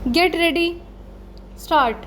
Get ready. Start.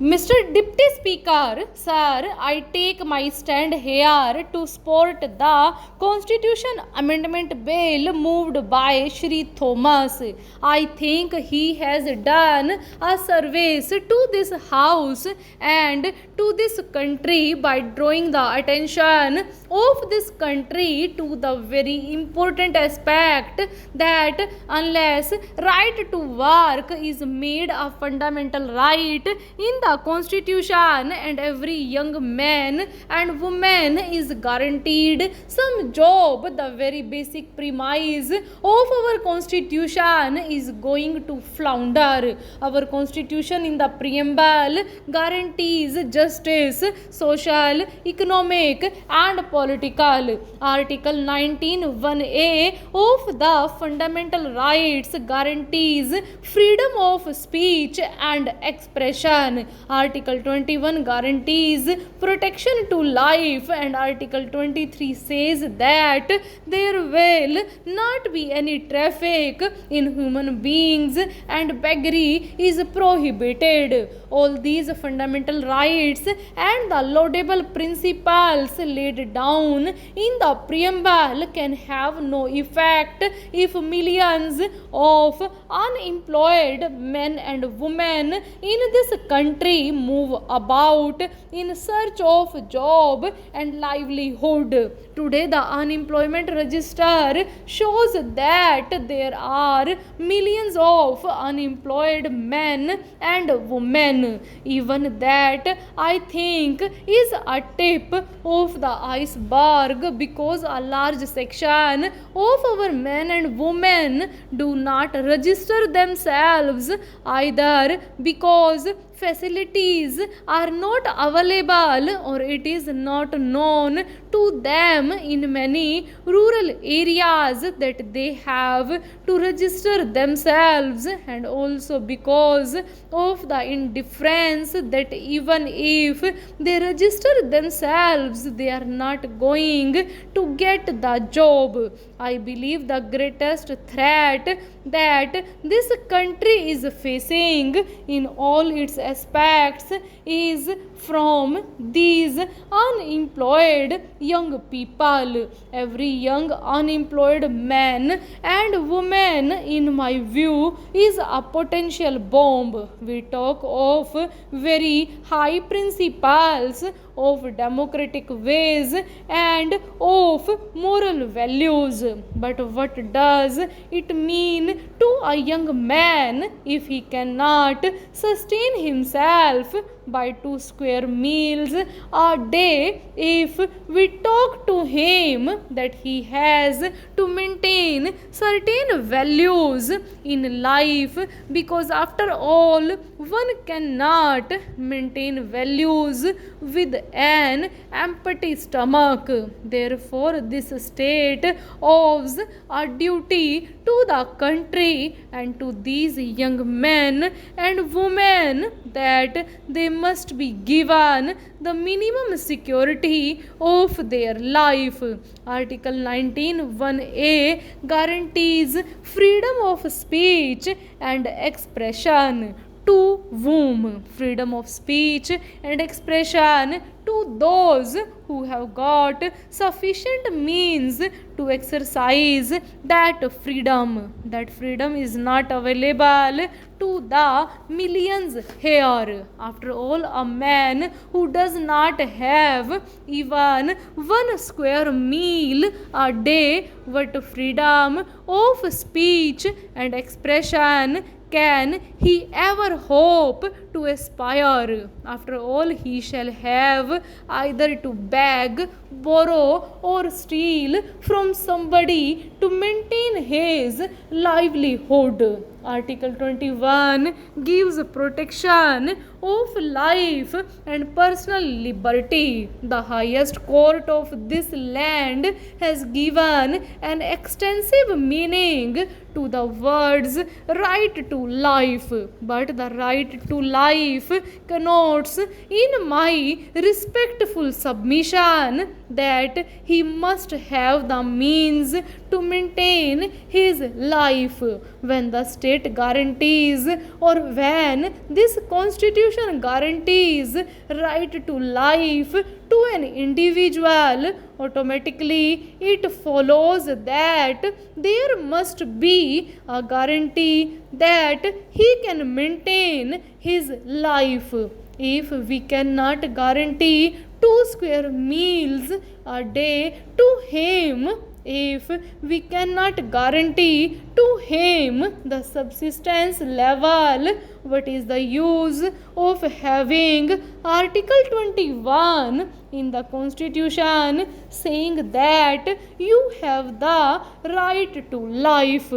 Mr. Deputy Speaker, sir, I take my stand here to support the Constitution Amendment Bill moved by Shri Thomas. I think he has done a service to this House and to this country by drawing the attention of this country to the very important aspect that unless right to work is made a fundamental right in the constitution and every young man and woman is guaranteed some job, the very basic premise of our constitution is going to flounder. Our constitution in the preamble guarantees justice, social, economic and political. Article 19(1)(a) of the fundamental rights guarantees freedom of speech and expression. Article 21 guarantees protection to life and Article 23 says that there will not be any traffic in human beings and beggary is prohibited. All these fundamental rights and the laudable principles laid down in the preamble can have no effect if millions of unemployed men and women in this country move about in search of job and livelihood. Today the unemployment register shows that there are millions of unemployed men and women. Even that I think is a tip of the iceberg because a large section of our men and women do not register themselves either because facilities are not available or it is not known to them in many rural areas that they have to register themselves and also because of the indifference that even if they register themselves they are not going to get the job. I believe the greatest threat that this country is facing in all its aspects is from these unemployed young people. Every young unemployed man and woman in my view is a potential bomb. We talk of very high principles of democratic ways and of moral values, but what does it mean to a young man if he cannot sustain himself by 2 square meals a day, if we talk to him that he has to maintain certain values in life, because after all one cannot maintain values with an empty stomach. Therefore this state owes a duty to the country and to these young men and women that they must be given the minimum security of their life. Article 19(1)(a) guarantees freedom of speech and expression. To whom? Freedom of speech and expression to those who have got sufficient means to exercise that freedom. That freedom is not available to the millions here. After all, a man who does not have even 1 square meal a day, what freedom of speech and expression can he ever hope to aspire? After all, he shall have either to beg, borrow, or steal from somebody to maintain his livelihood. Article 21 gives protection of life and personal liberty. The highest court of this land has given an extensive meaning to the words right to life, but the right to life connotes in my respectful submission that he must have the means to maintain his life. When the state state guarantees or when this constitution guarantees right to life to an individual, automatically it follows that there must be a guarantee that he can maintain his life. If we cannot guarantee 2 square meals a day to him, if we cannot guarantee to him the subsistence level, what is the use of having Article 21 in the Constitution saying that you have the right to life?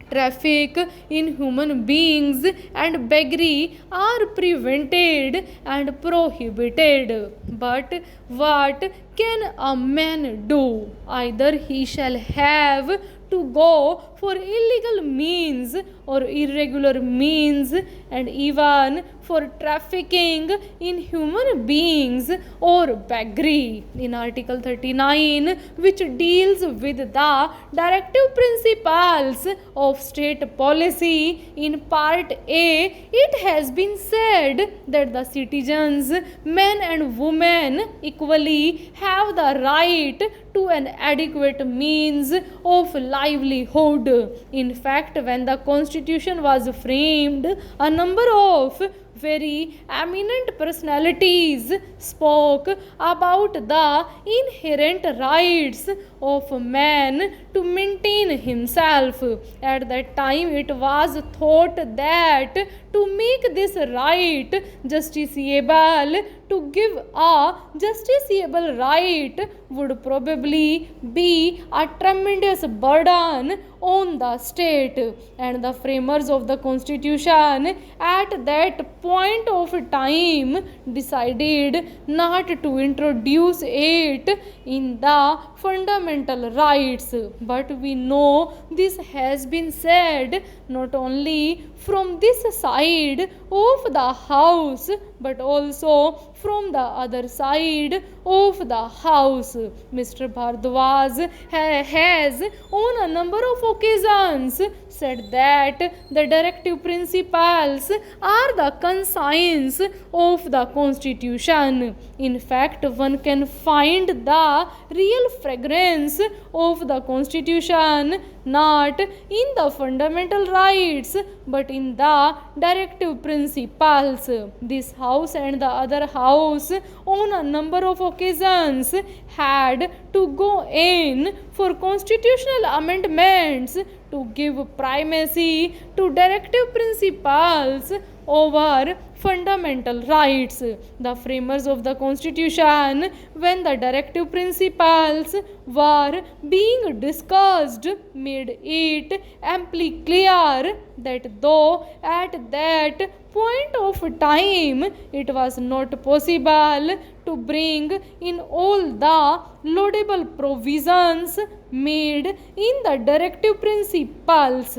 Traffic in human beings and beggary are prevented and prohibited. But what can a man do? Either he shall have to go for illegal means or irregular means, and even for trafficking in human beings or beggary. In Article 39, which deals with the directive principles of state policy, in Part A, it has been said that the citizens, men and women, equally have the right to an adequate means of livelihood. In fact, when the Constitution was framed, a number of very eminent personalities spoke about the inherent rights of man to maintain himself. At that time, it was thought that to make this right justiciable, to give a justiciable right would probably be a tremendous burden on the state, and the framers of the Constitution at that point of time decided not to introduce it in the fundamental rights. But we know this has been said not only from this side of the house but also from the other side of the house. Mr. Bhardwaj has on a number of occasions said that the directive principles are the conscience of the Constitution. In fact, one can find the real fragrance of the Constitution not in the fundamental rights but in the directive principles. This house and the other house on a number of occasions had to go in for constitutional amendments to give primacy to directive principles over fundamental rights. The framers of the Constitution, when the directive principles were being discussed, made it amply clear that though at that point of time it was not possible to bring in all the laudable provisions made in the directive principles,